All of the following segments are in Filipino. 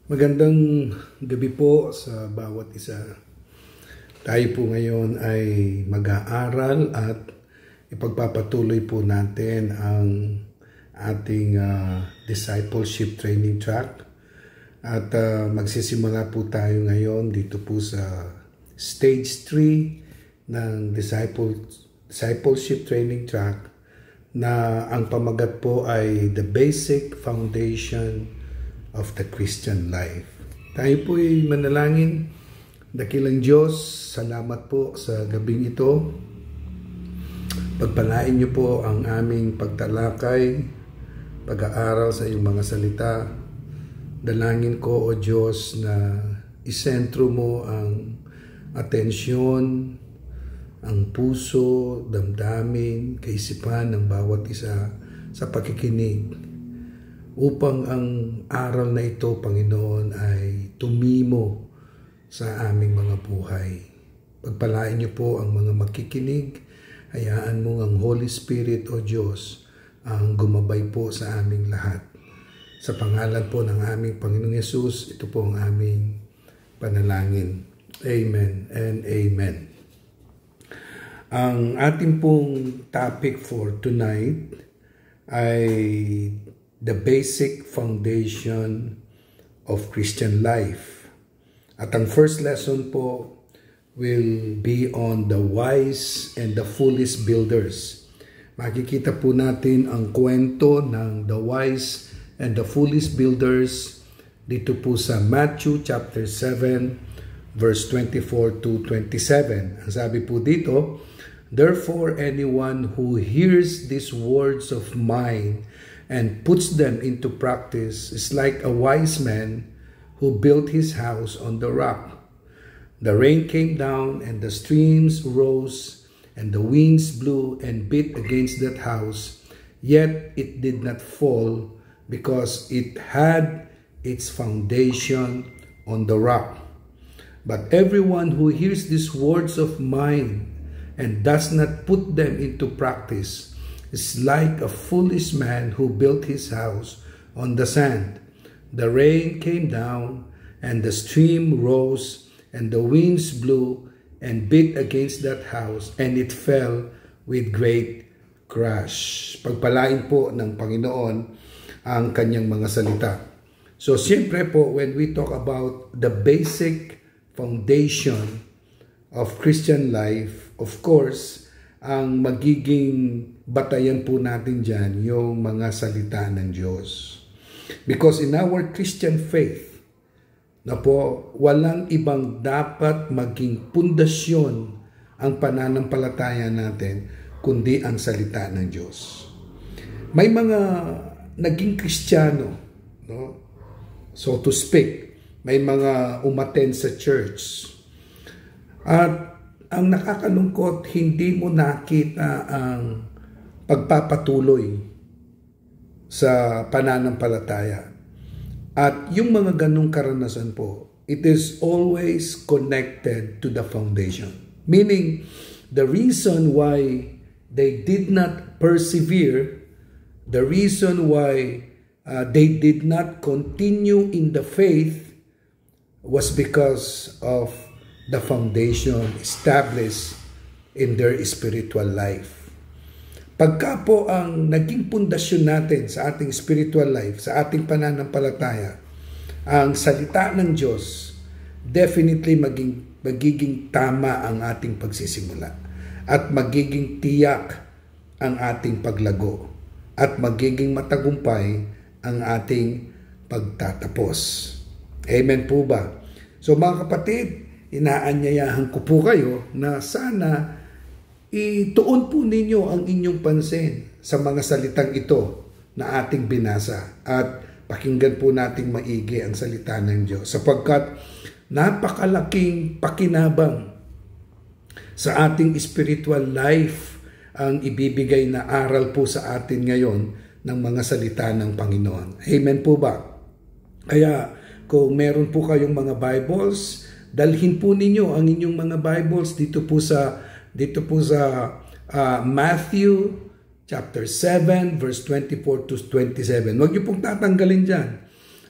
Magandang gabi po sa bawat isa. Tayo po ngayon ay mag-aaral at ipagpapatuloy po natin ang ating discipleship training track. At magsisimula po tayo ngayon dito po sa stage 3 ng discipleship training track na ang pamagat po ay The Basic Foundation of the Christian Life. Tayo po ay manalangin. Dakilang Diyos, salamat po sa gabing ito. Pagpalain niyo po ang aming pagtalakay, pag-aaral sa iyong mga salita. Dalangin ko, O Diyos, na isentro mo ang atensyon, ang puso, damdamin, kaisipan ng bawat isa sa pakikinig, upang ang aral na ito, Panginoon, ay tumimo sa aming mga buhay. Pagpalain niyo po ang mga makikinig. Hayaan mo ang Holy Spirit, O Diyos, ang gumabay po sa aming lahat. Sa pangalan po ng aming Panginoong Yesus, ito po ang aming panalangin. Amen and Amen. Ang ating pong topic for tonight ay the basic foundation of Christian life. At ang first lesson po will be on the wise and the foolish builders. Makikita po natin ang kwento ng the wise and the foolish builders dito po sa Matthew chapter 7 verse 24 to 27. Ang sabi po dito, "Therefore anyone who hears these words of mine and puts them into practice is like a wise man who built his house on the rock. The rain came down and the streams rose and the winds blew and beat against that house, yet it did not fall because it had its foundation on the rock. But everyone who hears these words of mine and does not put them into practice is like a foolish man who built his house on the sand. The rain came down, and the stream rose, and the winds blew and beat against that house, and it fell with great crash." Pagpalain po ng Panginoon ang kanyang mga salita. So, siyempre po, when we talk about the basic foundation of Christian life, of course, ang magiging batayan po natin dyan yung mga salita ng Diyos. Because in our Christian faith, na po, walang ibang dapat maging pundasyon ang pananampalataya natin, kundi ang salita ng Diyos. May mga naging Kristiyano, no? So to speak, may mga umattend sa church. At ang nakakalungkot, hindi mo nakita ang pagpapatuloy sa pananampalataya. At yung mga ganong karanasan po, it is always connected to the foundation. Meaning, the reason why they did not persevere, the reason why they did not continue in the faith was because of the foundation established in their spiritual life. Pagka po ang naging pundasyon natin sa ating spiritual life, sa ating pananampalataya, ang salita ng Diyos, definitely magiging tama ang ating pagsisimula at magiging tiyak ang ating paglago at magiging matagumpay ang ating pagtatapos. Amen po ba? So mga kapatid, inaanyayahan ko po kayo na sana ituon po ninyo ang inyong pansin sa mga salitang ito na ating binasa at pakinggan po nating maigi ang salita ng Diyos sapagkat napakalaking pakinabang sa ating spiritual life ang ibibigay na aral po sa atin ngayon ng mga salita ng Panginoon. Amen po ba? Kaya kung meron po kayong mga Bibles, dalhin po ninyo ang inyong mga Bibles dito po sa Matthew chapter 7 verse 24 to 27. Huwag niyo pong tatanggalin dyan.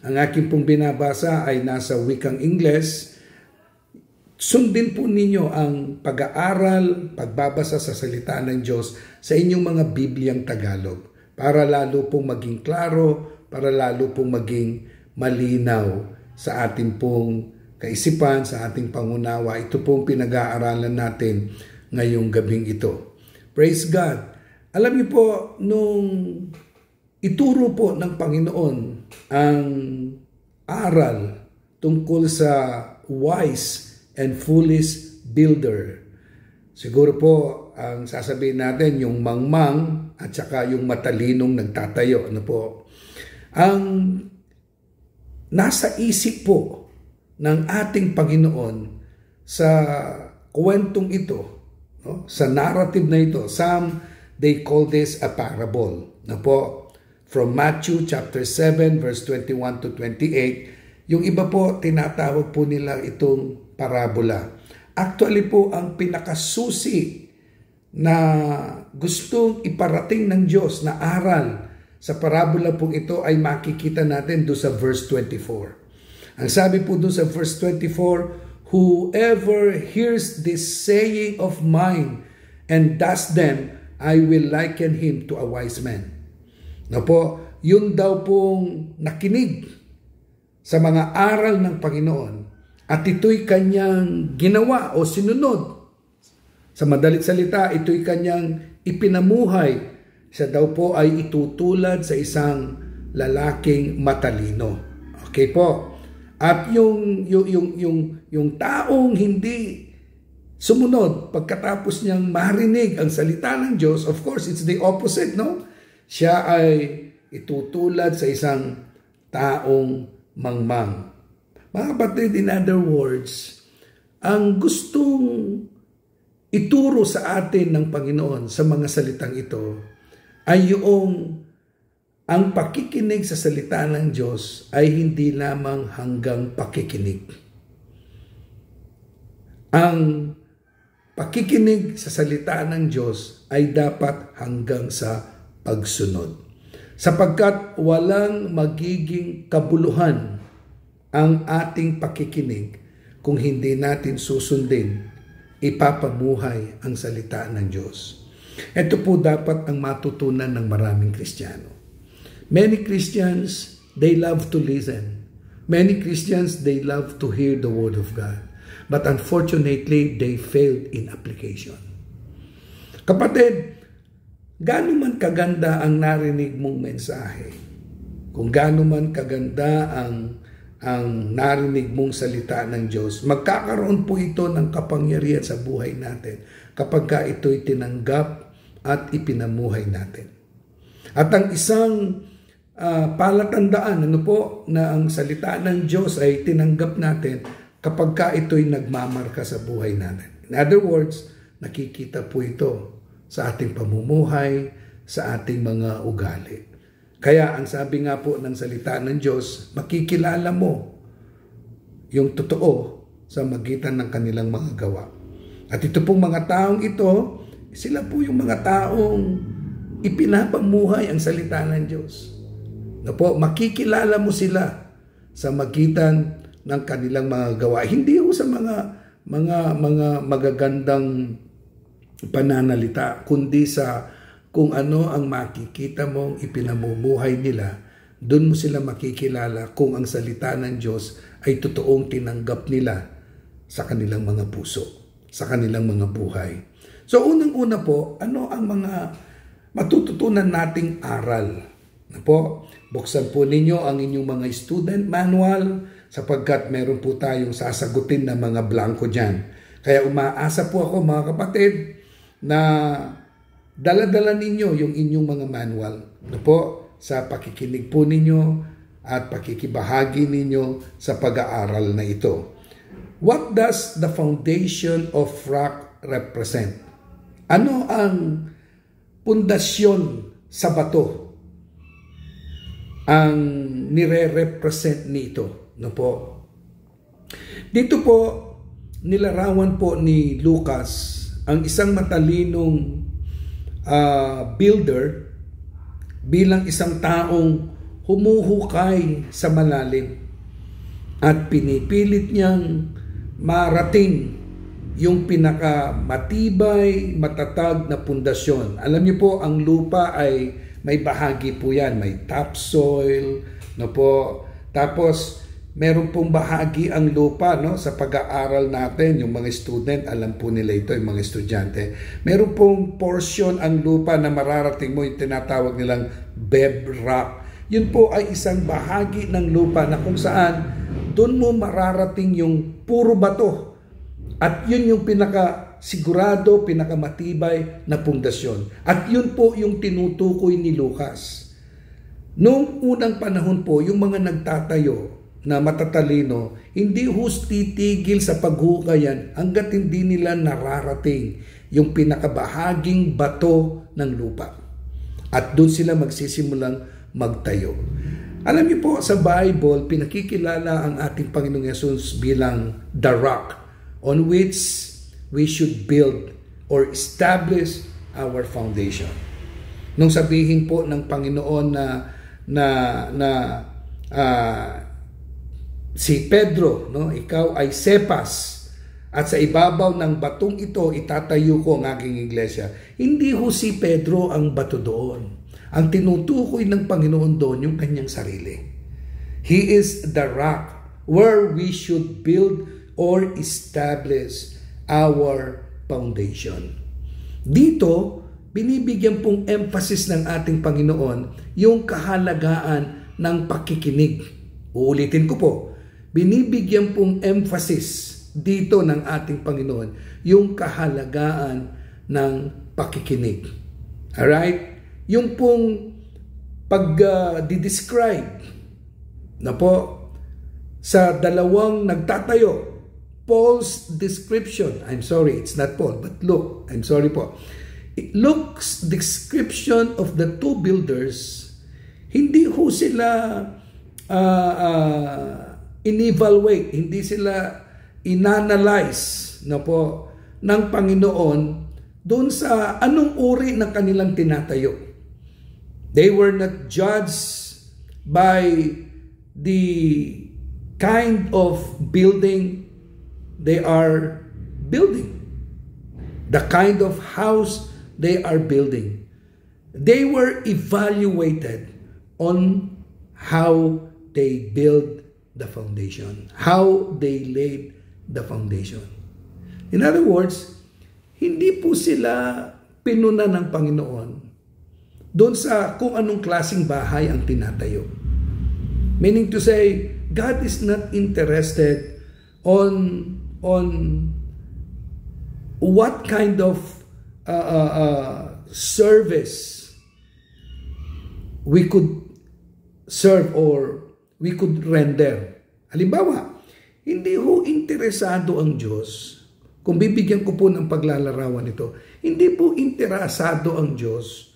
Ang aking pong binabasa ay nasa wikang Ingles. Sundin po ninyo ang pag-aaral, pagbabasa sa salita ng Diyos sa inyong mga Bibliang Tagalog para lalo pong maging klaro, para lalo pong maging malinaw sa ating pong kaisipan, sa ating pangunawa. Ito pong pinag-aaralan natin ngayong gabing ito. Praise God! Alam niyo po, nung ituro po ng Panginoon ang aral tungkol sa wise and foolish builder, siguro po ang sasabihin natin yung mangmang at saka yung matalinong nagtatayo. Ano po? Ang nasa isip po ng ating Panginoon sa kwentong ito, no? Sa narrative na ito, they call this a parable. Na po, from Matthew chapter 7 verse 21 to 28, yung iba po tinatawag po nila itong parabola. Actually po, ang pinakasusi na gustong iparating ng Diyos na aral sa parabola po ito ay makikita natin doon sa verse 24. Ang sabi po doon sa verse 24, whoever hears this saying of mine and does them, I will liken him to a wise man. Na po, yun daw pong nakinig sa mga aral ng Panginoon at ito'y kanyang ginawa o sinunod. Sa madalit salita, ito'y kanyang ipinamuhay. Siya daw po ay itutulad sa isang lalaking matalino. Okay po. At yung taong hindi sumunod pagkatapos niyang marinig ang salita ng Diyos, of course, it's the opposite, no? Siya ay itutulad sa isang taong mangmang. Mga kapatid, in other words, ang gustong ituro sa atin ng Panginoon sa mga salitang ito ay yung ang pakikinig sa salita ng Diyos ay hindi lamang hanggang pakikinig. Ang pakikinig sa salita ng Diyos ay dapat hanggang sa pagsunod. Sapagkat walang magiging kabuluhan ang ating pakikinig kung hindi natin susundin, ipapamuhay ang salita ng Diyos. Ito po dapat ang matutunan ng maraming Kristiyano. Many Christians, they love to listen. Many Christians, they love to hear the Word of God. But unfortunately, they failed in application. Kapatid, gaano man kaganda ang narinig mong mensahe, kung gaano man kaganda ang narinig mong salita ng Diyos, magkakaroon po ito ng kapangyarihan sa buhay natin kapag ka ito'y tinanggap at ipinamuhay natin. At ang isang palatandaan, na ang salita ng Diyos ay tinanggap natin kapag ka ito'y nagmamarka sa buhay natin. In other words, nakikita po ito sa ating pamumuhay, sa ating mga ugali. Kaya ang sabi nga po ng salita ng Diyos, makikilala mo yung totoo sa magitan ng kanilang mga gawa. At ito pong mga taong ito, sila po yung mga taong ipinapamuhay ang salita ng Diyos. Na po, makikilala mo sila sa magitan ng kanilang mga gawa. Hindi ho sa mga magagandang pananalita, kundi sa kung ano ang makikita mong ipinamumuhay nila. Doon mo sila makikilala kung ang salita ng Diyos ay totoong tinanggap nila sa kanilang mga puso, sa kanilang mga buhay. So unang-una po, ano ang mga matututunan nating aral? Na po, buksan po ninyo ang inyong mga student manual sapagkat meron po tayong sasagutin na mga blanco dyan. Kaya umaasa po ako mga kapatid na dala-dala ninyo yung inyong mga manual. Na po, sa pakikinig po ninyo at pakikibahagi ninyo sa pag-aaral na ito. What does the foundation of rock represent? Ano ang pundasyon sa bato ang nire-represent nito? No po. Dito po, nilarawan po ni Lucas ang isang matalinong builder bilang isang taong humuhukay sa malalim at pinipilit niyang marating yung pinakamatibay, matatag na pundasyon. Alam niyo po, ang lupa ay may bahagi po yan. May topsoil, no po. Tapos, meron pong bahagi ang lupa, no? Sa pag-aaral natin, yung mga student, alam po nila ito, yung mga estudyante. Meron pong portion ang lupa na mararating mo, yung tinatawag nilang bedrock. Yun po ay isang bahagi ng lupa na kung saan doon mo mararating yung puro bato. At yun yung pinakasigurado, pinakamatibay na pundasyon. At yun po yung tinutukoy ni Lucas. Noong unang panahon po, yung mga nagtatayo na matatalino, hindi titigil sa paghukayan hanggat hindi nila nararating yung pinakabahaging bato ng lupa. At doon sila magsisimulang magtayo. Alam niyo po, sa Bible, pinakikilala ang ating Panginoong Yesus bilang the rock on which we should build or establish our foundation. Nung sabihin po ng Panginoon si Pedro, no, ikaw ay Cephas, at sa ibabaw ng batong ito itatayo ko ang aking iglesia. Hindi ho si Pedro ang bato doon. Ang tinutukoy ng Panginoon doon yung kanyang sarili. He is the rock where we should build or establish our foundation. Dito, binibigyan pong emphasis ng ating Panginoon yung kahalagaan ng pakikinig. Uulitin ko po, binibigyan pong emphasis dito ng ating Panginoon yung kahalagaan ng pakikinig. Alright? Yung pong pag-describe na po sa dalawang nagtatayo, Paul's description, I'm sorry, it's not Paul, but Luke, I'm sorry po. Luke's description of the two builders, hindi ho sila in-evaluate, hindi sila in-analyze na po ng Panginoon doon sa anong uri ng kanilang tinatayo. They were not judged by the kind of building they are building, the kind of house they are building. They were evaluated on how they build the foundation, how they laid the foundation. In other words, hindi po sila pinuna ng Panginoon doon sa kung anong klaseng bahay ang tinatayo. Meaning to say, God is not interested on what kind of service we could serve or we could render. Halimbawa, hindi ho interesado ang Diyos, kung bibigyan ko po ng paglalarawan ito, hindi po interesado ang Diyos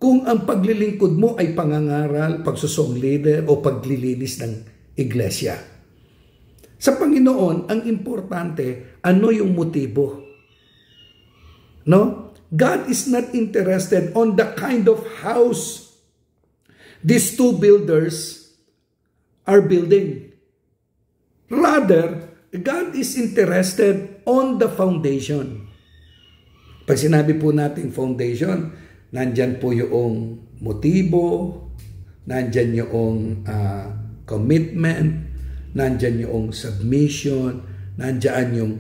kung ang paglilingkod mo ay pangangaral, pagsusong leader, o paglilinis ng iglesia. Sa Panginoon, ang importante, ano yung motibo? No? God is not interested on the kind of house these two builders are building. Rather, God is interested on the foundation. Pag sinabi po natin foundation, nandyan po yung motibo, nandyan yung commitment, nandyan yung submission, nandyan yung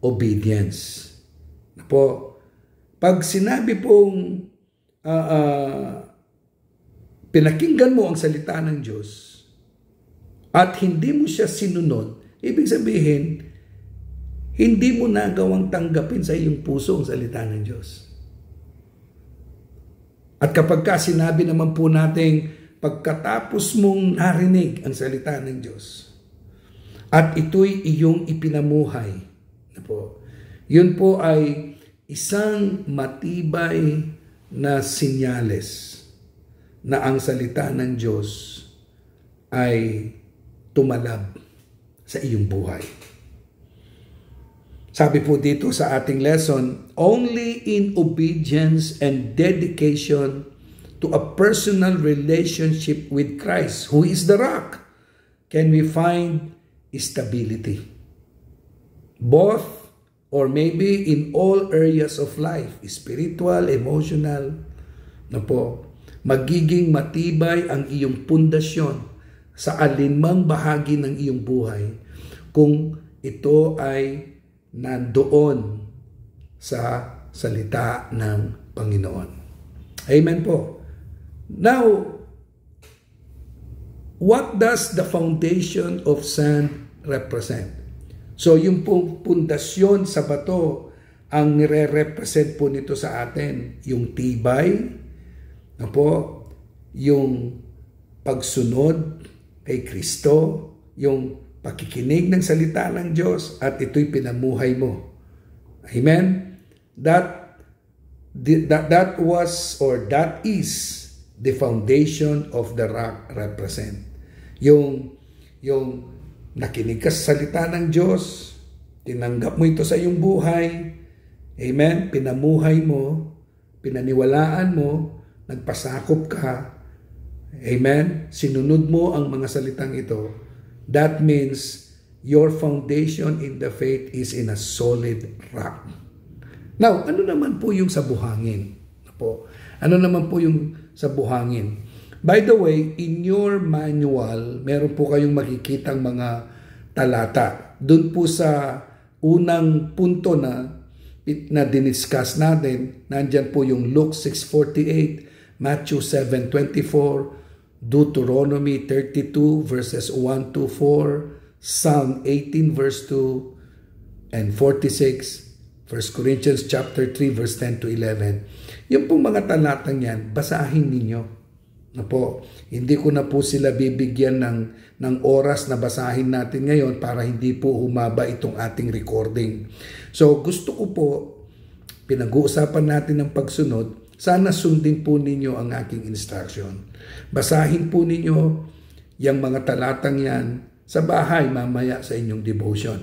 obedience. Po, pag sinabi pong pinakinggan mo ang salita ng Diyos at hindi mo siya sinunod, ibig sabihin, hindi mo nagawang tanggapin sa iyong puso ang salita ng Diyos. At kapag sinabi naman po natin, pagkatapos mong narinig ang salita ng Diyos, at ito'y iyong ipinamuhay, yun po ay isang matibay na sinyales na ang salita ng Diyos ay tumalab sa iyong buhay. Sabi po dito sa ating lesson, only in obedience and dedication to a personal relationship with Christ, who is the rock, can we find stability. Both or maybe in all areas of life, spiritual, emotional, na po, magiging matibay ang iyong pundasyon sa alinmang bahagi ng iyong buhay kung ito ay nandoon sa salita ng Panginoon. Amen po. Now, what does the foundation of sand represent? So, yung pundasyon sa bato, ang nire-represent po nito sa atin, yung tibay, yung pagsunod kay Kristo, yung pakikinig ng salita ng Diyos, at ito'y pinamuhay mo. Amen? That is the foundation of the rock represent. Yung nakinig ka sa salita ng Diyos, tinanggap mo ito sa iyong buhay, amen, pinamuhay mo, pinaniwalaan mo, nagpasakop ka, amen, sinunod mo ang mga salitang ito, that means your foundation in the faith is in a solid rock. Now, ano naman po yung sa buhangin? Ano naman po yung sa buhangin? By the way, in your manual, meron po kayong makikitang mga talata. Doon po sa unang punto na diniscuss natin, nandyan po yung Luke 6:48, Matthew 7:24, Deuteronomy 32 verses 1 to 4, Psalm 18 verse 2 and 46, 1 Corinthians chapter 3 verse 10 to 11. Yung pong mga talatang yan, basahin ninyo. Hindi ko na po sila bibigyan ng oras na basahin natin ngayon para hindi po humaba itong ating recording. So gusto ko po, pinag-uusapan natin ng pagsunod, sana sundin po ninyo ang aking instruction. Basahin po ninyo yung mga talatang yan sa bahay mamaya sa inyong devotion.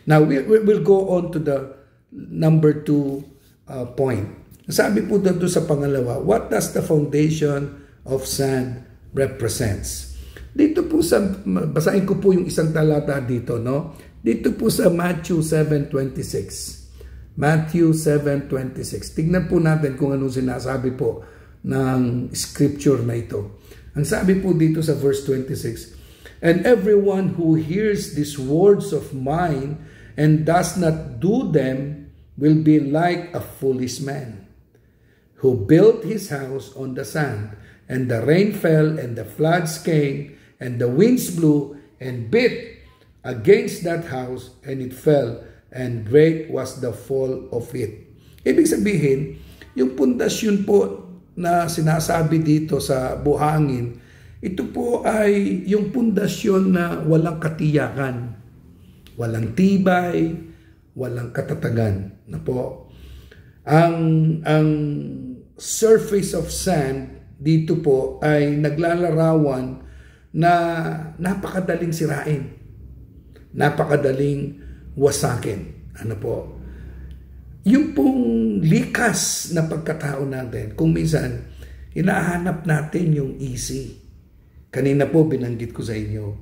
Now we'll go on to the number 2 point. Sabi po doon sa pangalawa, what does the foundation of sand represents? Dito po sa, basahin ko po yung isang talata dito, no? Dito po sa Matthew 7:26. Matthew 7:26. Tignan po natin kung anong sinasabi po ng scripture na ito. Ang sabi po dito sa verse 26, and everyone who hears these words of mine and does not do them will be like a foolish man who built his house on the sand, and the rain fell, and the floods came, and the winds blew, and beat against that house, and it fell, and great was the fall of it. Ibig sabihin, yung pundasyon po na sinasabi dito sa buhangin, ito po ay yung pundasyon na walang katiyakan, walang tibay, walang katatagan. Ang surface of sand dito po ay naglalarawan na napakadaling sirain, napakadaling wasakin. Yung pong likas na pagkatao natin, kung minsan hinahanap natin yung easy. Kanina po binanggit ko sa inyo,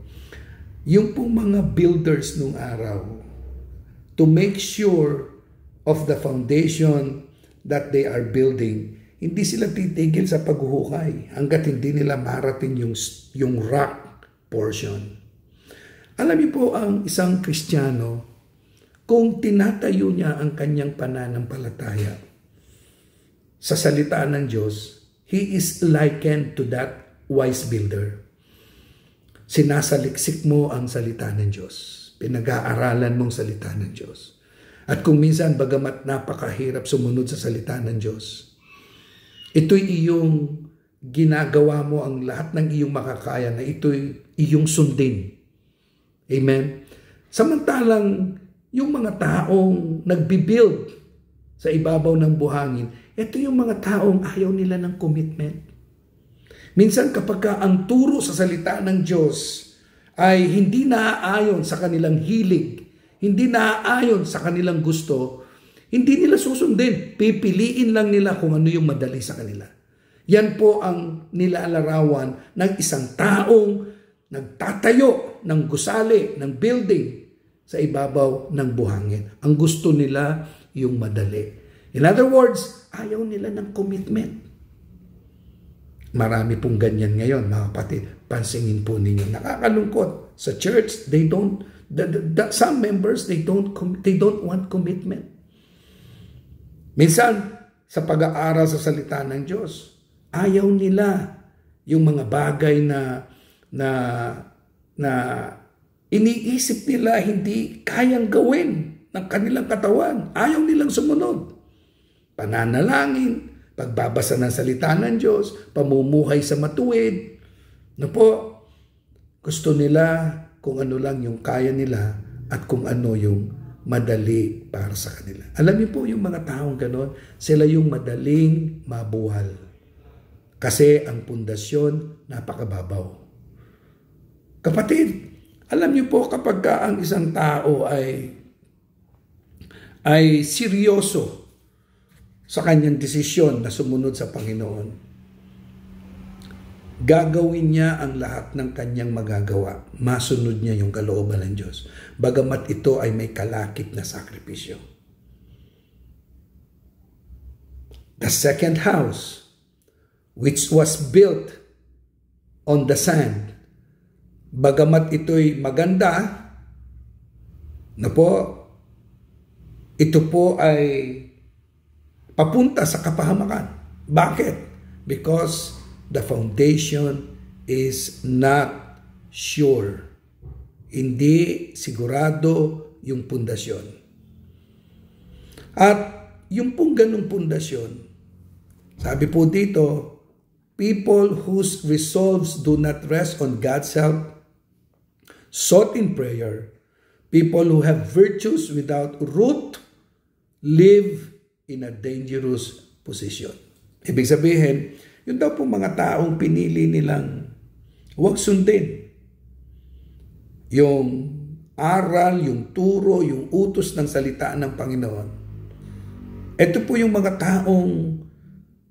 yung pong mga builders nung araw, to make sure of the foundation that they are building, hindi sila titigil sa paghuhukay hanggat hindi nila marating yung rock portion. Alam niyo po, ang isang Kristiyano, kung tinatayo niya ang kanyang pananampalataya sa salita ng Diyos, he is likened to that wise builder. Sinasaliksik mo ang salita ng Diyos. Pinag-aaralan mong salita ng Diyos. At kung minsan, bagamat napakahirap sumunod sa salita ng Diyos, ito'y iyong ginagawa mo ang lahat ng iyong makakaya na ito'y iyong sundin. Amen? Samantalang, yung mga taong nagbibuild sa ibabaw ng buhangin, ito yung mga taong ayaw nila ng commitment. Minsan kapag ang turo sa salita ng Diyos ay hindi naaayon sa kanilang hilig, hindi naaayon sa kanilang gusto, hindi nila susundin. Pipiliin lang nila kung ano yung madali sa kanila. Yan po ang nilalarawan ng isang taong nagtatayo ng gusali, ng building sa ibabaw ng buhangin. Ang gusto nila yung madali. In other words, ayaw nila ng commitment. Marami pong ganyan ngayon, mga kapatid. Pansinin po ninyo. Nakakalungkot. Sa church, they don't, some members, they don't want commitment. Minsan, sa pag-aaral sa salita ng Diyos, ayaw nila yung mga bagay na iniisip nila hindi kayang gawin ng kanilang katawan. Ayaw nilang sumunod. Pananalangin, pagbabasa ng salita ng Diyos, pamumuhay sa matuwid. Gusto nila kung ano lang yung kaya nila at kung ano yung madali para sa kanila. Alam niyo po yung mga taong ganon, sila yung madaling mabuwal. Kasi ang pundasyon napakababaw. Kapatid, alam niyo po kapag ang isang tao ay seryoso sa kanyang desisyon na sumunod sa Panginoon, gagawin niya ang lahat ng kanyang magagawa. Masunod niya yung kalooban ng Diyos. Bagamat ito ay may kalakip na sakripisyo. The second house, which was built on the sand, bagamat ito'y maganda, ito po ay papunta sa kapahamakan. Bakit? Because the foundation is not sure. Hindi sigurado yung pundasyon. At yung pong ganung pundasyon, sabi po dito, people whose resolves do not rest on God's help, sought in prayer, people who have virtues without root, live in a dangerous position. Ibig sabihin, yun daw po mga taong pinili nilang huwag sundin yung aral, yung turo, yung utos ng salita ng Panginoon. Ito po yung mga taong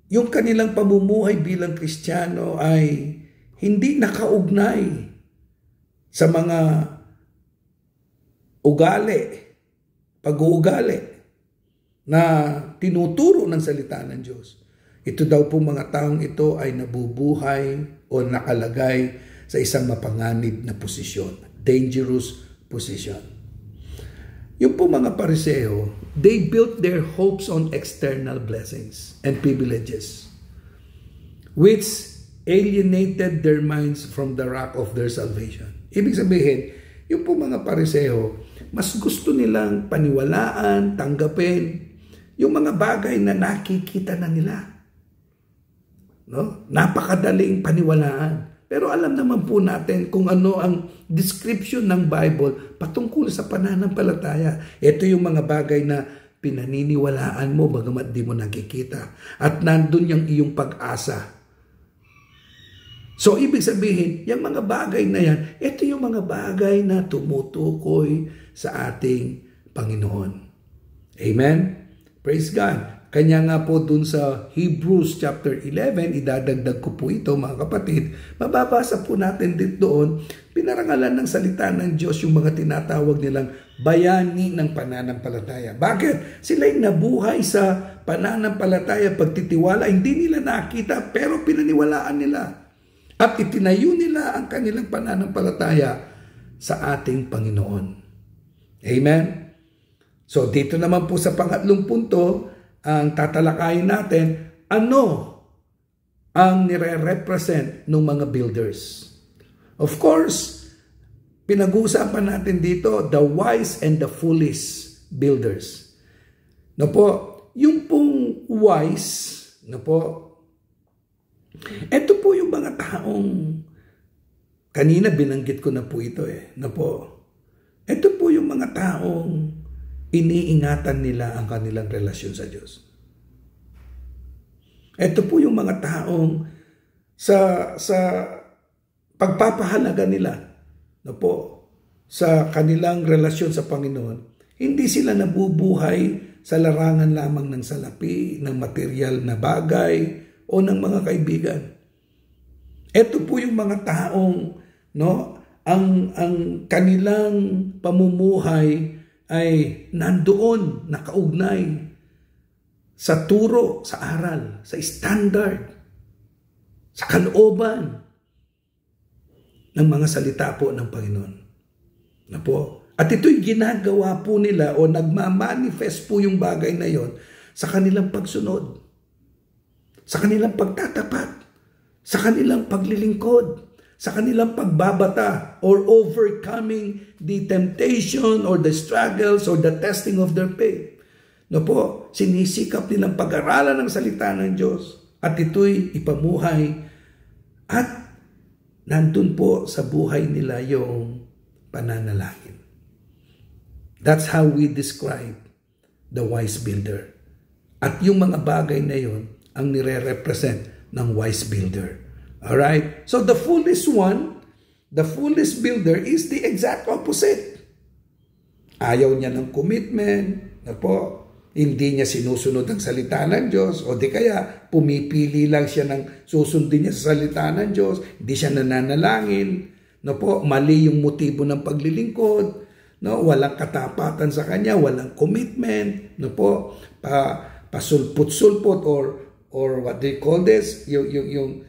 yung kanilang pamumuhay bilang Kristiyano ay hindi nakaugnay sa mga pag-uugali na tinuturo ng salita ng Diyos. Ito daw po mga taong ito ay nabubuhay o nakalagay sa isang mapanganib na posisyon. Dangerous position. Yung po mga Pariseo, they built their hopes on external blessings and privileges, which alienated their minds from the rock of their salvation. Ibig sabihin, yung po mga Pariseo, mas gusto nilang paniwalaan, tanggapin, yung mga bagay na nakikita na nila. Napakadaling paniwalaan. Pero alam naman po natin kung ano ang description ng Bible patungkol sa pananampalataya. Ito yung mga bagay na pinaniniwalaan mo bagamat di mo nakikita. At nandun yung iyong pag-asa. So ibig sabihin, yung mga bagay na yan, ito yung mga bagay na tumutukoy sa ating Panginoon. Amen? Praise God. Kanya nga po dun sa Hebrews chapter 11, idadagdag ko po ito mga kapatid, mababasa po natin dito doon, pinarangalan ng salita ng Diyos yung mga tinatawag nilang bayani ng pananampalataya. Bakit? Sila'y nabuhay sa pananampalataya, pagtitiwala, hindi nila nakita pero pinaniwalaan nila. At itinayo nila ang kanilang pananampalataya sa ating Panginoon. Amen? So dito naman po sa pangatlong punto, ang tatalakayin natin, ano ang nire-represent ng mga builders. Of course, pinag-uusapan natin dito, the wise and the foolish builders. Yung pong wise, ito po yung mga taong, kanina binanggit ko na po ito ito po yung mga taong iniingatan nila ang kanilang relasyon sa Diyos. Ito po yung mga taong sa pagpapahalaga nila sa kanilang relasyon sa Panginoon, hindi sila nabubuhay sa larangan lamang ng salapi, ng material na bagay, o ng mga kaibigan. Ito po yung mga taong ang kanilang pamumuhay ay nandoon, nakaugnay sa turo, sa aral, sa standard, sa kalooban ng mga salita po ng Panginoon. At ito'y ginagawa po nila o nagmamanifest po yung bagay na yon sa kanilang pagsunod, sa kanilang pagtatapat, sa kanilang paglilingkod, sa kanilang pagbabata or overcoming the temptation or the struggles or the testing of their faith. Sinisikap nilang pag-aralan ng salita ng Diyos at ito'y ipamuhay at nandun po sa buhay nila yung pananalangin. That's how we describe the wise builder. At yung mga bagay na yon ang nire-represent ng wise builder. Alright? So the foolish one, the foolish builder is the exact opposite. Ayaw niya ng commitment, hindi niya sinusunod ang salita ng Diyos, o di kaya pumipili lang siya ng susundin niya sa salita ng Diyos, hindi siya nananalangin, mali yung motibo ng paglilingkod, walang katapatan sa kanya, walang commitment, pasulput-sulput or what they call this, yung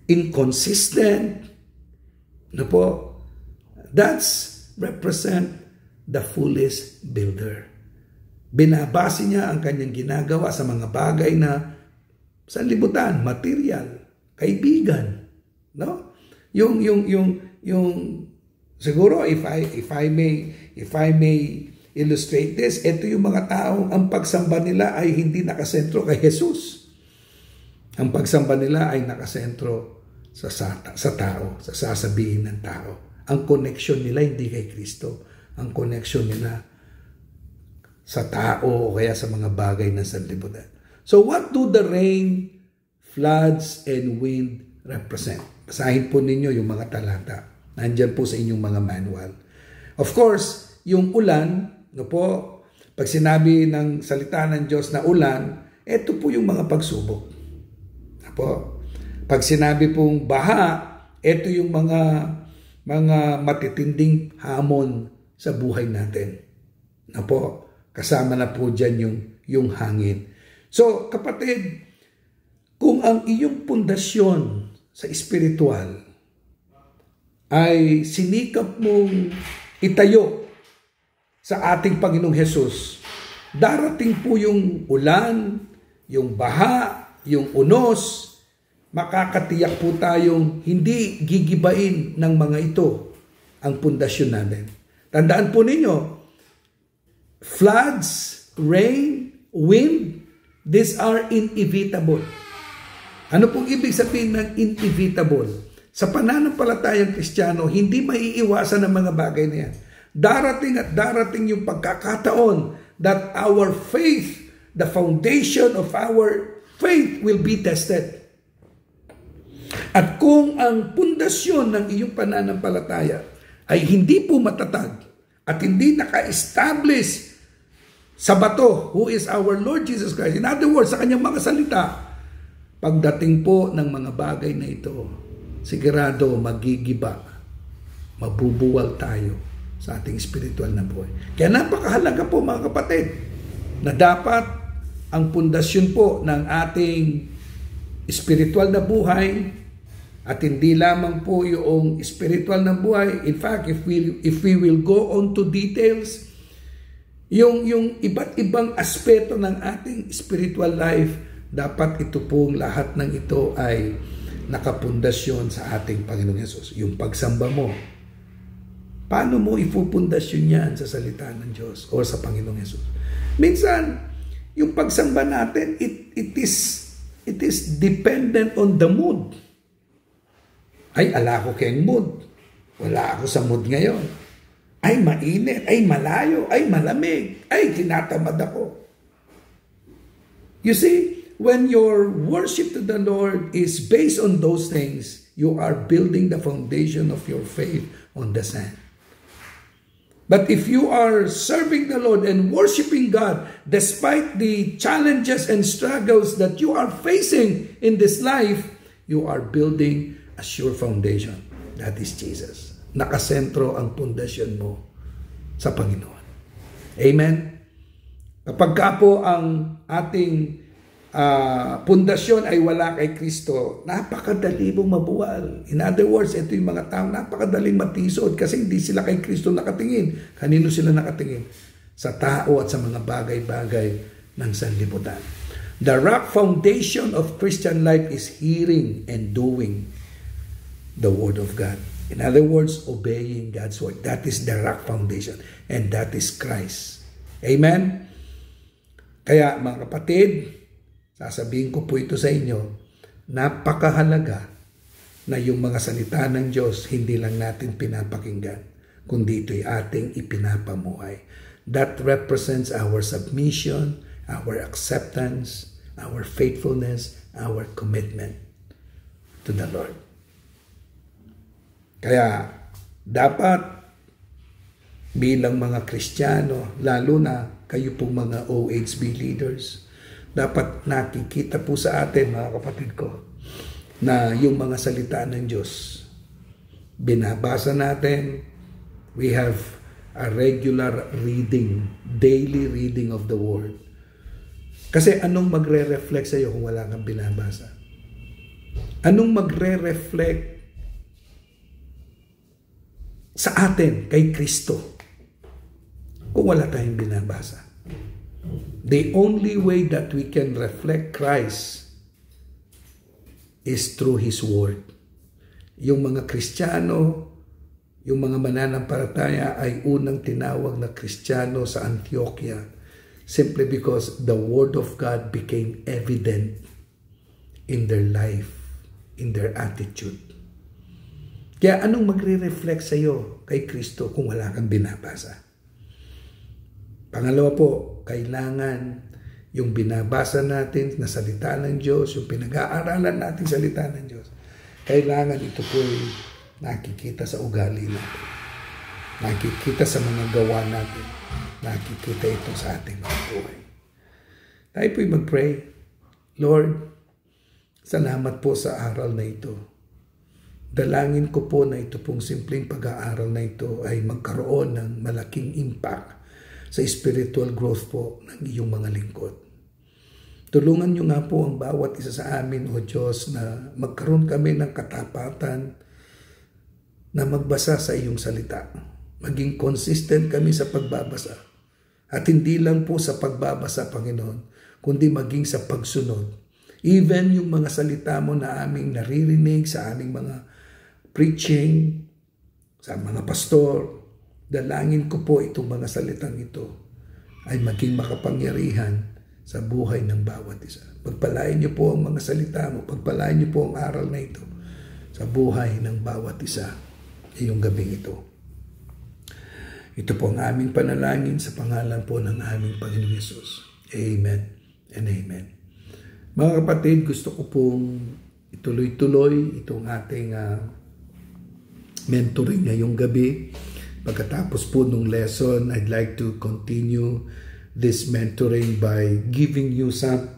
inconsistent. That's represent the foolish builder. Binabase niya ang kanyang ginagawa sa mga bagay na sanlibutan, material, kaibigan, Yung siguro if I may illustrate this, ito yung mga taong ang pagsamba nila ay hindi nakasentro kay Jesus. Ang pagsamba nila ay nakasentro sa tao, sa sasabihin ng tao. Ang connection nila hindi kay Kristo. Ang connection nila sa tao o kaya sa mga bagay ng sanlibutan. So what do the rain, floods, and wind represent? Basahin po ninyo yung mga talata. Nandyan po sa inyong mga manual. Of course, yung ulan, pag sinabi ng salita ng Diyos na ulan, ito po yung mga pagsubok. Pag sinabi pong baha, ito yung mga matitinding hamon sa buhay natin. Kasama na po dyan yung hangin. So, kapatid, kung ang iyong pundasyon sa espiritual ay sinikap mong itayo sa ating Panginoong Hesus, darating po yung ulan, yung baha, yung unos, makakatiyak po tayong hindi gigibain ng mga ito ang pundasyon natin. Tandaan po ninyo, floods, rain, wind, these are inevitable. Ano pong ibig sabihin ng inevitable? Sa pananampalatayang Kristiyano, hindi maiiwasan ang mga bagay na yan. Darating at darating yung pagkakataon that our faith, the foundation of our faith will be tested. At kung ang pundasyon ng iyong pananampalataya ay hindi po matatag at hindi naka-establish sa bato, who is our Lord Jesus Christ, in other words, sa kanyang mga salita, pagdating po ng mga bagay na ito, sigurado magigiba, mabubuwal tayo sa ating spiritual na buhay. Kaya napakahalaga po mga kapatid, na dapat ang pundasyon po ng ating spiritual na buhay, at hindi lamang po yung spiritual na buhay. In fact, if we will go on to details, yung iba't ibang aspeto ng ating spiritual life, dapat ito pong lahat ng ito ay nakapundasyon sa ating Panginoong Hesus. Yung pagsamba mo, paano mo ipupundasyon yan sa salita ng Diyos o sa Panginoong Hesus? Minsan, yung pagsamba natin, it is dependent on the mood. Ay, ala ko kayong mood. Wala ako sa mood ngayon. Ay, mainit. Ay, malayo. Ay, malamig. Ay, tinatamad ako. You see, when your worship to the Lord is based on those things, you are building the foundation of your faith on the sand. But if you are serving the Lord and worshiping God, despite the challenges and struggles that you are facing in this life, you are building a sure foundation. That is Jesus. Nakasentro ang pundasyon mo sa Panginoon. Amen? Kapag ka po ang ating pundasyon ay wala kay Kristo, napakadali mong mabuwal. In other words, ito yung mga tao, napakadaling matisod kasi hindi sila kay Kristo nakatingin. Kanino sila nakatingin? Sa tao at sa mga bagay-bagay ng sanlibutan. The rock foundation of Christian life is hearing and doing the Word of God. In other words, obeying God's Word. That is the rock foundation. And that is Christ. Amen? Kaya mga kapatid, sasabihin ko po ito sa inyo, napakahalaga na yung mga salita ng Diyos hindi lang natin pinapakinggan, kundi ito'y ating ipinapamuhay. That represents our submission, our acceptance, our faithfulness, our commitment to the Lord. Kaya dapat bilang mga Kristiyano, lalo na kayo pong mga OHB leaders, dapat nakikita po sa atin, mga kapatid ko, na yung mga salita ng Diyos, binabasa natin, we have a regular reading, daily reading of the Word. Kasi anong magre-reflect sa iyo kung wala kang binabasa? Anong magre-reflect sa atin, kay Kristo, kung wala tayong binabasa? The only way that we can reflect Christ is through His Word. Yung mga Kristiyano, yung mga mananampalataya ay unang tinawag na Kristiyano sa Antioquia simply because the Word of God became evident in their life, in their attitude. Kaya anong magre-reflect sa iyo kay Kristo kung wala kang binabasa? Pangalawa po, kailangan yung binabasa natin na salita ng Diyos, yung pinag-aaralan natin salita ng Diyos, kailangan ito po'y nakikita sa ugali natin, nakikita sa mga gawa natin, nakikita ito sa ating mga buhay. Tayo po'y mag-pray. Lord, salamat po sa aral na ito. Dalangin ko po na ito pong simpleng pag-aaral na ito ay magkaroon ng malaking impact sa spiritual growth po ng iyong mga lingkod. Tulungan niyo nga po ang bawat isa sa amin, O Diyos, na magkaroon kami ng katapatan na magbasa sa iyong salita. Maging consistent kami sa pagbabasa. At hindi lang po sa pagbabasa, Panginoon, kundi maging sa pagsunod. Even yung mga salita mo na aming naririnig sa aming mga preaching, sa mga pastor, dalangin ko po itong mga salitang ito ay maging makapangyarihan sa buhay ng bawat isa. Pagpalain niyo po ang mga salita mo, pagpalain niyo po ang aral na ito sa buhay ng bawat isa ngayong gabing ito. Ito po ang aming panalangin sa pangalan po ng aming Panginoon Yesus. Amen and amen. Mga kapatid, gusto ko pong ituloy-tuloy itong ating mentoring ngayong gabi. Pagkatapos po nung lesson, I'd like to continue this mentoring by giving you some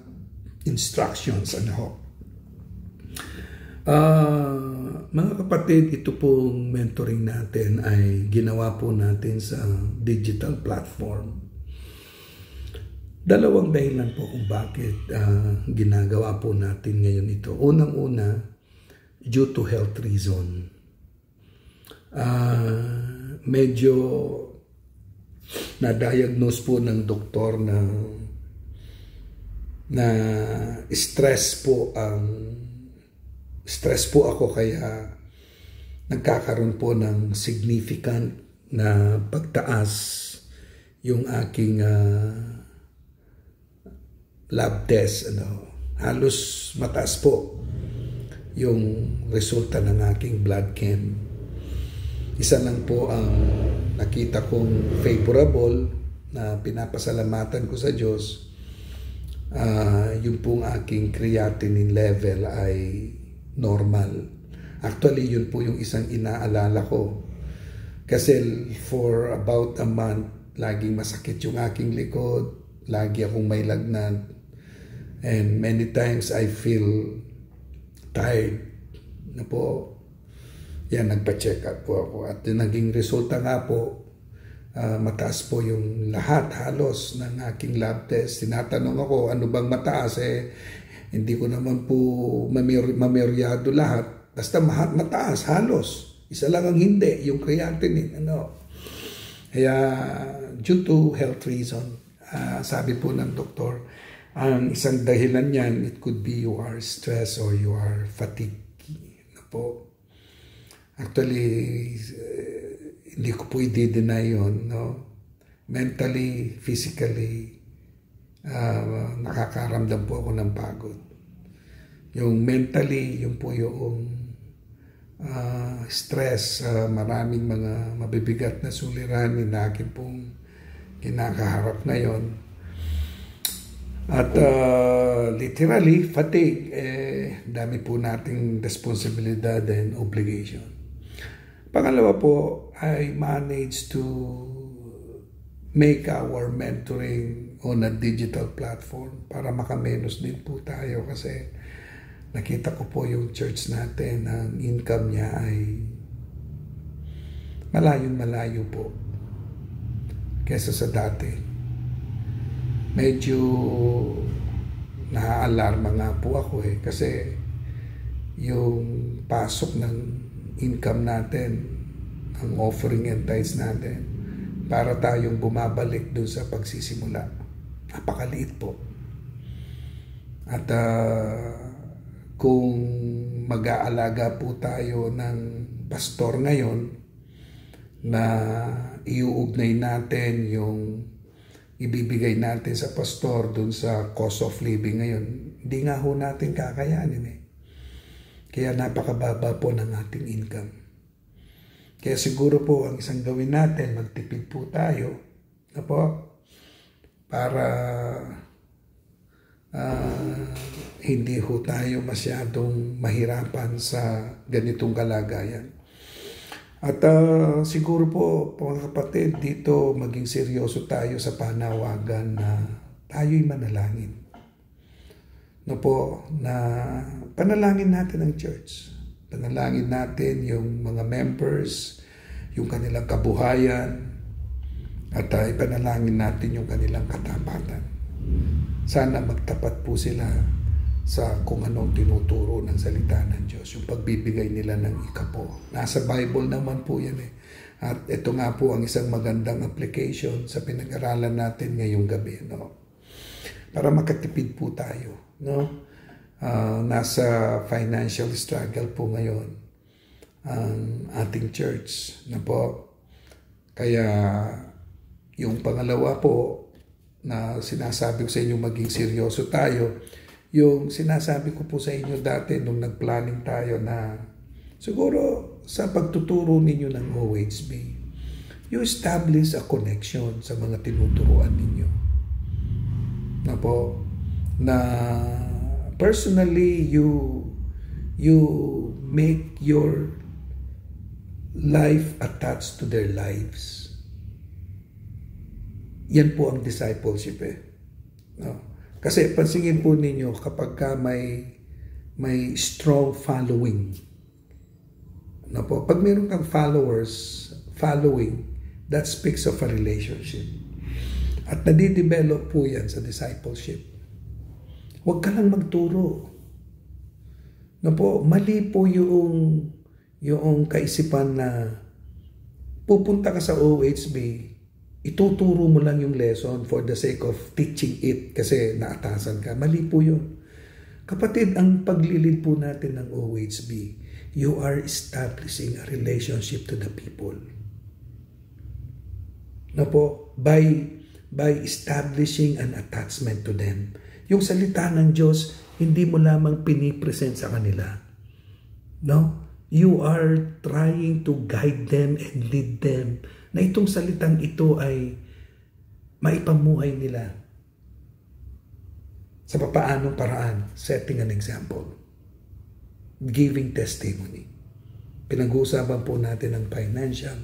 instructions on how. Mga kapatid, ito pong mentoring natin ay ginawa po natin sa digital platform. Dalawang dahilan po kung bakit ginagawa po natin ngayon ito. Unang-una, due to health reason. Medyo na-diagnose po ng doktor na stress po ako, kaya nagkakaroon po ng significant na pagtaas yung aking lab test. Halos mataas po yung resulta ng aking blood chem. Isa lang po ang nakita kong favorable na pinapasalamatan ko sa Diyos. Yung pong aking creatinine level ay normal. Actually, yun po yung isang inaalala ko. Kasi for about a month, laging masakit yung aking likod, lagi akong may lagnat, and many times I feel tired na po. Yan, nagpa-check up po ako. At yung naging resulta nga po, mataas po yung lahat halos ng aking lab test. Tinatanong ako, ano bang mataas? Hindi ko naman po mameryado lahat. Basta mataas, halos. Isa lang ang hindi, yung creatinine. Kaya, due to health reason, sabi po ng doktor, ang isang dahilan niyan, it could be you are stressed or you are fatigued. Po. Actually, hindi ko po i-deny yun. Mentally, physically, nakakaramdam po ako ng pagod. Yung mentally, yung po yung stress, maraming mga mabibigat na suliranin na akin pong kinakaharap ngayon. At literally, fatigue, dami po nating responsibilidad and obligation. Pangalawa po, I managed to make our mentoring on a digital platform para makamenos din po tayo kasi nakita ko po yung church natin, ang income niya ay malayo po kesa sa dati. Medyo naaalarma nga po ako kasi yung pasok ng income natin, ang offering and tithes natin, para tayong bumabalik dun sa pagsisimula. Napakaliit po. At kung mag-aalaga po tayo ng pastor ngayon na iuugnay natin yung ibibigay natin sa pastor dun sa cost of living ngayon, hindi nga ho natin kakayanin Kaya napakababa po ng ating income. Kaya siguro po ang isang gawin natin, magtipid po tayo para hindi ho tayo masyadong mahirapan sa ganitong kalagayan. At siguro po, mga kapatid, dito maging seryoso tayo sa panawagan na tayo'y manalangin. Na panalangin natin ang church. Panalangin natin yung mga members, yung kanilang kabuhayan, at ipanalangin natin yung kanilang katapatan. Sana magtapat po sila sa kung anong tinuturo ng salita ng Diyos, yung pagbibigay nila ng ikapo. Nasa Bible naman po yan At ito nga po ang isang magandang application sa pinag-aralan natin ngayong gabi. Para makatipid po tayo. Nasa financial struggle po ngayon ang ating church. Kaya yung pangalawa po na sinasabi ko sa inyo maging seryoso tayo, yung sinasabi ko po sa inyo dati nung nag-planning tayo na siguro sa pagtuturo ninyo ng OHB, you establish a connection sa mga tinuturuan ninyo. Na personally you make your life attached to their lives. Yan po ang discipleship Kasi pansingin po ninyo kapag ka may strong following. Pag meron kang following, that speaks of a relationship. At nadidevelop po yan sa discipleship. Huwag ka lang magturo. Mali po yung kaisipan na pupunta ka sa OHB, ituturo mo lang yung lesson for the sake of teaching it kasi naatasan ka. Mali po yun. Kapatid, ang paglilid po natin ng OHB, you are establishing a relationship to the people. By establishing an attachment to them. Yung salita ng Diyos, hindi mo lamang pinipresent sa kanila. You are trying to guide them and lead them na itong salitang ito ay maipamuhay nila sa papaanong paraan, setting an example, giving testimony. Pinag-uusapan po natin ang financial.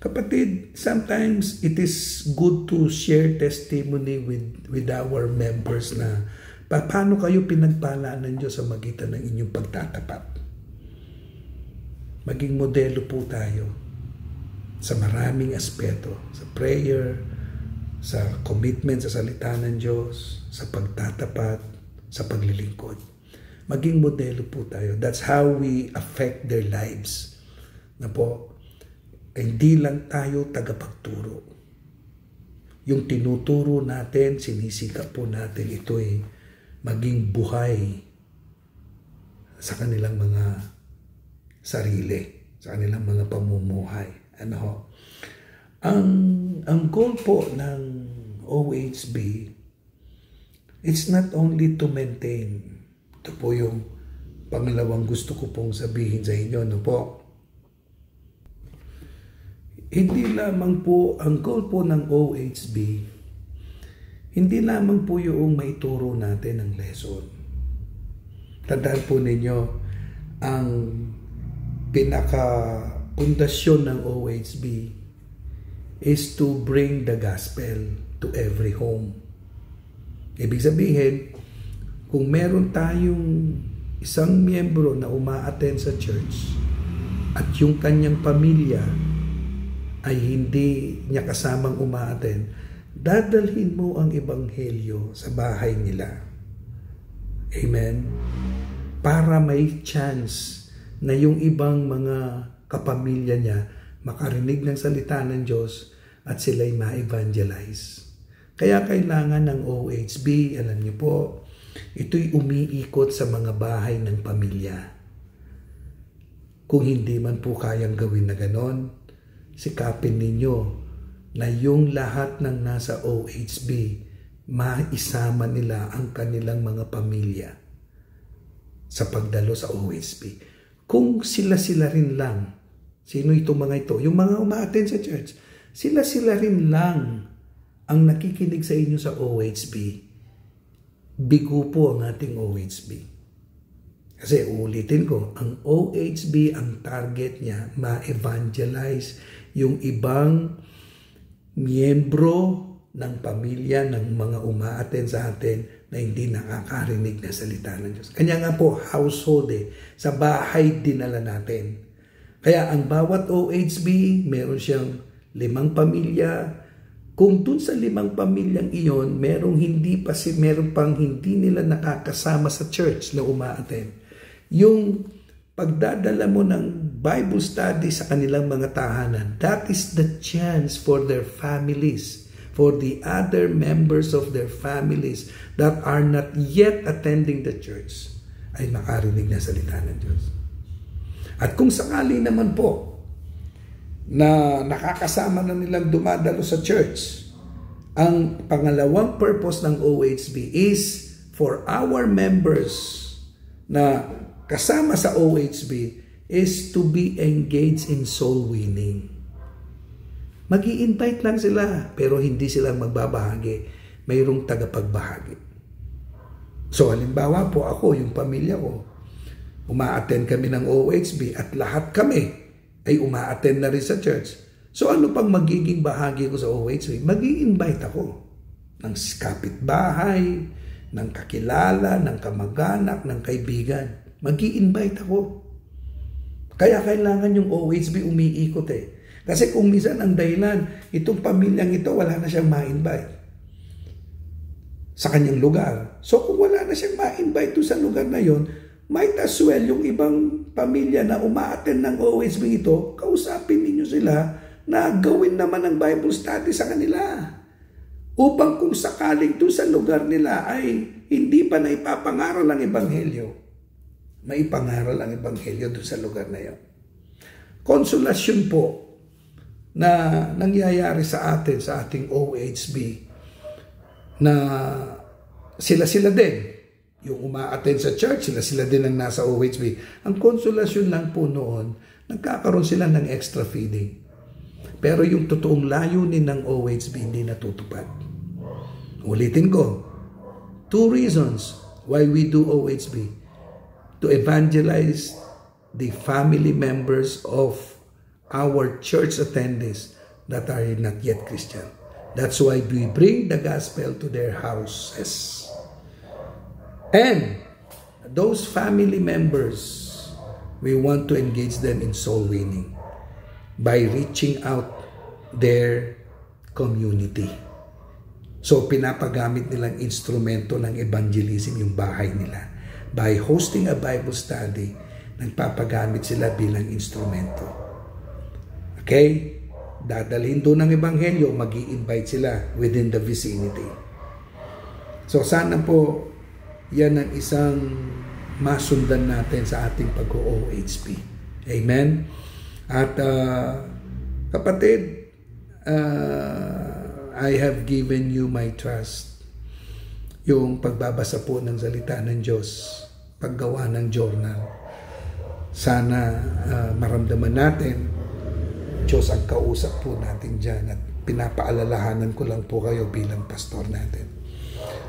Kapatid, sometimes it is good to share testimony with our members na paano kayo pinagpala ng Diyos sa magitan ng inyong pagtatapat. Maging modelo po tayo sa maraming aspeto, sa prayer, sa commitment sa salita ng Diyos, sa pagtatapat, sa paglilingkod. Maging modelo po tayo. That's how we affect their lives. Na po, hindi lang tayo tagapagturo. Yung tinuturo natin, sinisikap po natin, ito'y maging buhay sa kanilang mga sarili, sa kanilang mga pamumuhay. Ano ho? Ang goal po ng OHB, it's not only to maintain. Ito po yung pangalawang gusto ko pong sabihin sa inyo, no po? Hindi lamang po, ang goal po ng OHB, hindi lamang po yung maituro natin ang lesson. Tandaan po ninyo, ang pinaka-pundasyon ng OHB is to bring the gospel to every home. Ibig sabihin, kung meron tayong isang miyembro na umaattend sa church at yung kanyang pamilya ay hindi niya kasamang umaattend, dadalhin mo ang ebanghelyo sa bahay nila. Amen? Para may chance na yung ibang mga kapamilya niya makarinig ng salita ng Diyos at sila'y ma-evangelize. Kaya kailangan ng OHB, alam niyo po, ito'y umiikot sa mga bahay ng pamilya. Kung hindi man po kayang gawin na ganon, sikapin ninyo na yung lahat ng nasa OHB, maisama nila ang kanilang mga pamilya sa pagdalo sa OHB. Kung sila-sila rin lang, sino itong mga ito? Yung mga umaattend sa church, sila-sila rin lang ang nakikinig sa inyo sa OHB. Bigo po ang ating OHB. Kasi ulitin ko, ang OHB, ang target niya, ma-evangelize yung ibang miyembro ng pamilya ng mga umaattend sa atin na hindi nakakarinig na salita ng Diyos. Kanya nga po, household sa bahay dinala natin. Kaya ang bawat OHB, meron siyang 5 pamilya. Kung dun sa 5 pamilyang iyon, meron pang hindi nila nakakasama sa church na umaattend. Yung pagdadala mo ng Bible study sa kanilang mga tahanan, that is the chance for their families, for the other members of their families that are not yet attending the church, ay makarinig na salita ng Diyos. At kung sakali naman po na nakakasama na nilang dumadalo sa church, ang pangalawang purpose ng OHB is for our members na kasama sa OHB is to be engaged in soul winning. Mag-i-invite lang sila, pero hindi sila magbabahagi. Mayroong tagapagbahagi. So, halimbawa po ako, yung pamilya ko, umaattend kami ng OHB at lahat kami ay umaattend na rin sa church. So, ano pang magiging bahagi ko sa OHB? Mag-i-invite ako ng kapitbahay, ng kakilala, ng kamag-anak, ng kaibigan. Mag-i-invite ako. Kaya kailangan yung OHB umiikot Kasi kung minsan ang dahilan, itong pamilyang ito, wala na siyang ma-invite sa kanyang lugar. So kung wala na siyang ma-invite sa lugar na yon, might as well yung ibang pamilya na umaattend ng OHB ito, kausapin ninyo sila na gawin naman ang Bible study sa kanila. Upang kung sakaling doon sa lugar nila ay hindi pa na ipapangaral ang ebanghelyo, maipangaral ang ebanghelyo doon sa lugar na yon. Konsolasyon po na nangyayari sa atin, sa ating OHB, na sila-sila din, yung umaattend sa church, sila-sila din ang nasa OHB. Ang konsolasyon lang po noon, nagkakaroon sila ng extra feeding. Pero yung totoong layunin ng OHB hindi natutupad. Ulitin ko, 2 reasons why we do OHB. To evangelize the family members of our church attendees that are not yet Christian. That's why we bring the gospel to their houses. And those family members, we want to engage them in soul winning by reaching out their community. So, pinapagamit nilang instrumento ng evangelism yung bahay nila. By hosting a Bible study, nagpapagamit sila bilang instrumento. Okay? Dadalhin doon ng ebanghelyo, mag-i-invite sila within the vicinity. So, sana po, yan ang isang masundan natin sa ating pag-OHP. Amen? At kapatid, I have given you my trust. Yung pagbabasa po ng salita ng Diyos, paggawa ng journal. Sana maramdaman natin, Diyos ang kausap po natin dyan at pinapaalalahanan ko lang po kayo bilang pastor natin.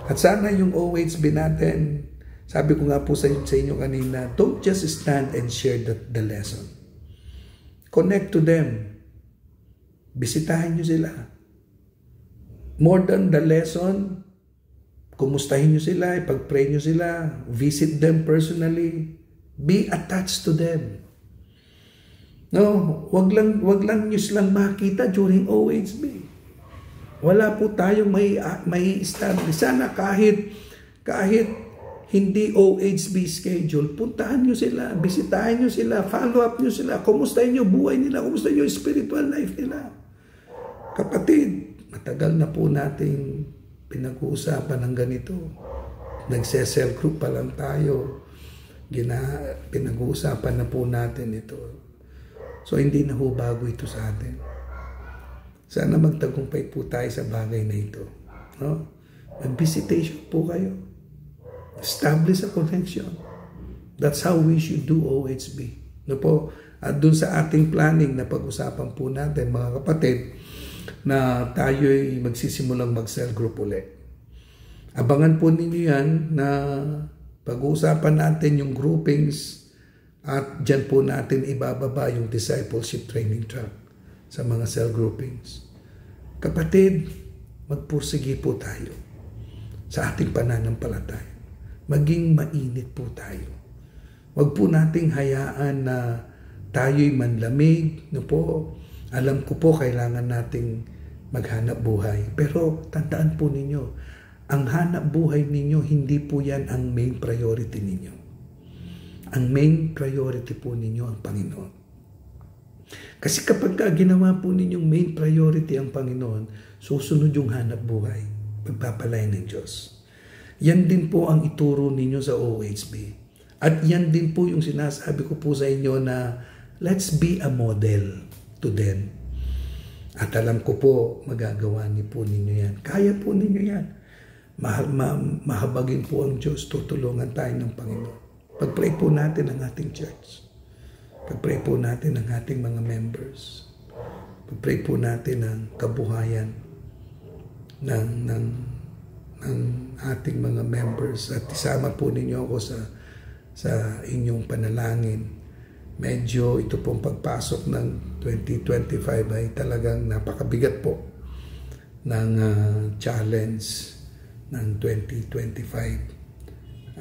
At sana yung OHB natin, sabi ko nga po sa inyo kanina, don't just stand and share the lesson. Connect to them. Bisitahin nyo sila. More than the lesson, kumustahin nyo sila, ipag-pray nyo sila, visit them personally, be attached to them. No, wag lang nyo silang makita during OHB. Wala po tayong may establish. Sana kahit hindi OHB schedule, puntahan nyo sila, bisitahin nyo sila, follow up nyo sila, kumustahin nyo buhay nila, kumustahin nyo spiritual life nila. Kapatid, matagal na po nating pinag-uusapan ng ganito. Nagse-cell group pa lang tayo. Pinag-uusapan na po natin ito. So, hindi na ho bago ito sa atin. Sana magtagumpay po tayo sa bagay na ito. No? Mag-visitation po kayo. Establish a connection. That's how we should do OHB. No po? At dun sa ating planning na pag-usapan po natin, mga kapatid, na tayo'y magsisimulang mag-cell group ulit. Abangan po ninyo yan na pag-uusapan natin yung groupings at dyan po natin ibababa yung discipleship training track sa mga cell groupings. Kapatid, magpursige po tayo sa ating pananampalataya. Maging mainit po tayo. Huwag po nating hayaan na tayo'y manlamig. No po? Alam ko po kailangan nating maghanap buhay. Pero tandaan po ninyo, ang hanap buhay ninyo, hindi po yan ang main priority ninyo. Ang main priority po ninyo ang Panginoon. Kasi kapag ginawa po ninyong main priority ang Panginoon, susunod yung hanap buhay, pagpapalain ng Diyos. Yan din po ang ituro ninyo sa OHB. At yan din po yung sinasabi ko po sa inyo na let's be a model to them. At alam ko po, magagawa niyo po ninyo yan. Kaya po ninyo yan. Mahabagin po ang Diyos, tutulungan tayo ng Panginoon. Pag-pray po natin ang ating church. Pag-pray po natin ang ating mga members. Pag-pray po natin ang kabuhayan ng ating mga members. At isama po ninyo ako sa inyong panalangin. Medyo ito pong pagpasok ng 2025 ay talagang napakabigat po ng challenge ng 2025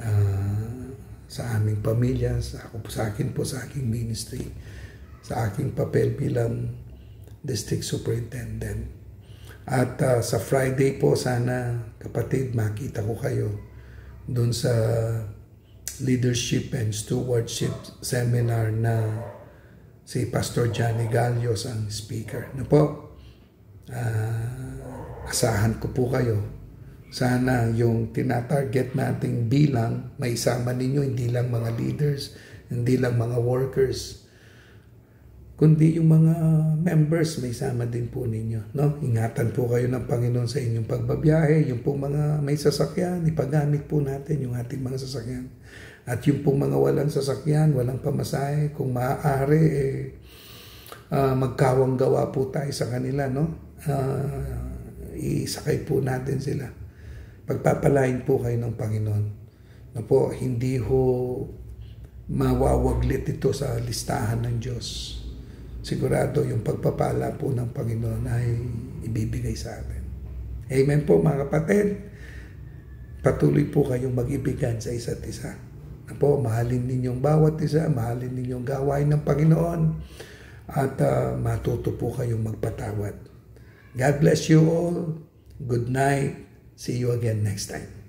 sa aming pamilya, sa akin po, sa aking ministry, sa aking papel bilang district superintendent. At sa Friday po, sana kapatid, makita ko kayo doon sa Leadership and Stewardship Seminar na si Pastor Johnny Galios ang speaker. Na po, asahan ko po kayo. Sana yung tinatarget nating bilang, may isama ninyo, hindi lang mga leaders, hindi lang mga workers, kundi yung mga members, may isama din po ninyo. No? Ingatan po kayo ng Panginoon sa inyong pagbabiyahe. Yung po mga may sasakyan, ipagamit po natin yung ating mga sasakyan. At yung po mga walang sasakyan, walang pamasahe, kung maaari, magkawang gawa po tayo sa kanila. No? Isakay po natin sila. Pagpapalain po kayo ng Panginoon. Na po, hindi ho mawawaglit ito sa listahan ng Diyos. sigurado yung pagpapala po ng Panginoon ay ibibigay sa atin. Amen po mga kapatid. Patuloy po kayong mag-ibigan sa isa't isa. Po, mahalin ninyong bawat isa, mahalin ninyong gawain ng Panginoon, at matuto po kayong magpatawad. God bless you all. Good night. See you again next time.